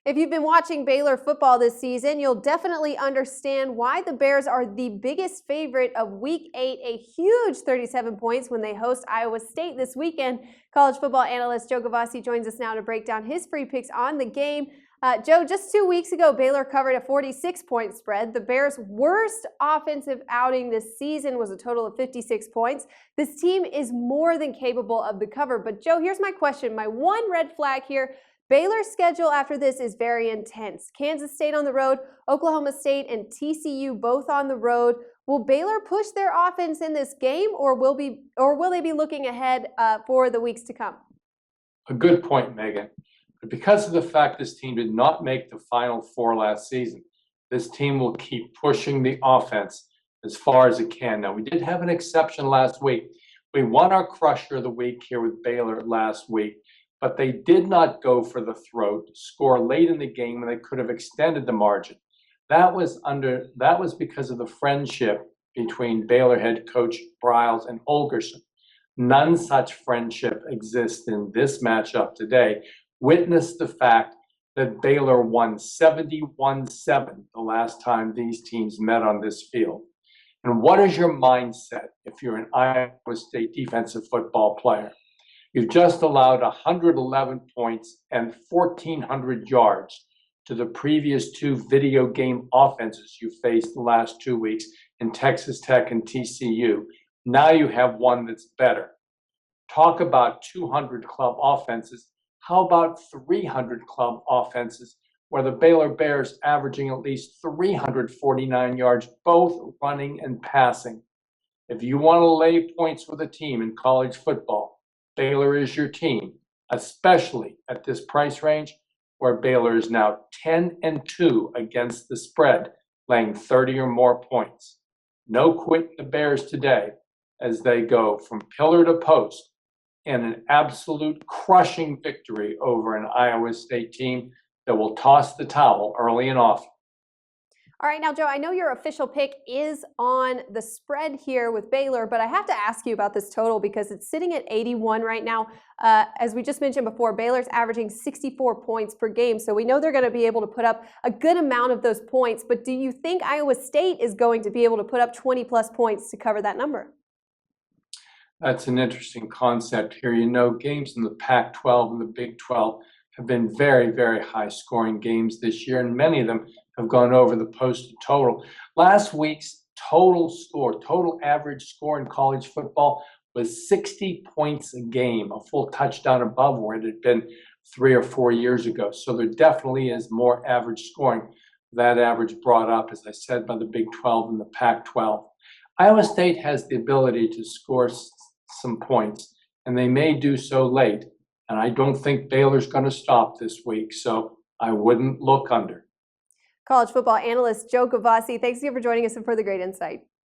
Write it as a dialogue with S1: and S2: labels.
S1: If you've been watching Baylor football this season, you'll definitely understand why the Bears are the biggest favorite of Week 8, a huge 37 points when they host Iowa State this weekend. College football analyst Joe Gavassi joins us now to break down his free picks on the game. Joe, just 2 weeks ago, Baylor covered a 46-point spread. The Bears' worst offensive outing this season was a total of 56 points. This team is more than capable of the cover. But Joe, here's my question. My one red flag here. Baylor's schedule after this is very intense. Kansas State on the road, Oklahoma State and TCU both on the road. Will Baylor push their offense in this game, or will they be looking ahead for the weeks to come?
S2: A good point, Megan. But because of the fact this team did not make the Final Four last season, this team will keep pushing the offense as far as it can. Now, we did have an exception last week. We won our crusher of the week here with Baylor last week, but they did not go for the throat, score late in the game when they could have extended the margin. That was because of the friendship between Baylor head coach Briles and Holgorsen. None such friendship exists in this matchup today. Witness the fact that Baylor won 71-7 the last time these teams met on this field. And what is your mindset if you're an Iowa State defensive football player? You've just allowed 111 points and 1,400 yards to the previous two video game offenses you faced the last 2 weeks in Texas Tech and TCU. Now you have one that's better. Talk about 200 club offenses. How about 300 club offenses where the Baylor Bears averaging at least 349 yards, both running and passing? If you want to lay points with a team in college football, Baylor is your team, especially at this price range where Baylor is now 10-2 against the spread, laying 30 or more points. No quitting the Bears today as they go from pillar to post in an absolute crushing victory over an Iowa State team that will toss the towel early and often.
S1: All right, now, Joe, I know your official pick is on the spread here with Baylor, but I have to ask you about this total because it's sitting at 81 right now. As we just mentioned before, Baylor's averaging 64 points per game, so we know they're going to be able to put up a good amount of those points, but do you think Iowa State is going to be able to put up 20-plus points to cover that number?
S2: That's an interesting concept here. You know, games in the Pac-12 and the Big 12 have been very, very high-scoring games this year, and many of them have gone over the posted total. Last week's total average score in college football was 60 points a game, a full touchdown above where it had been 3 or 4 years ago. So there definitely is more average scoring. That average brought up, as I said, by the Big 12 and the Pac-12. Iowa State has the ability to score some points, and they may do so late. And I don't think Baylor's going to stop this week, so I wouldn't look under.
S1: College football analyst Joe Gavassi, thanks again for joining us and for the great insight.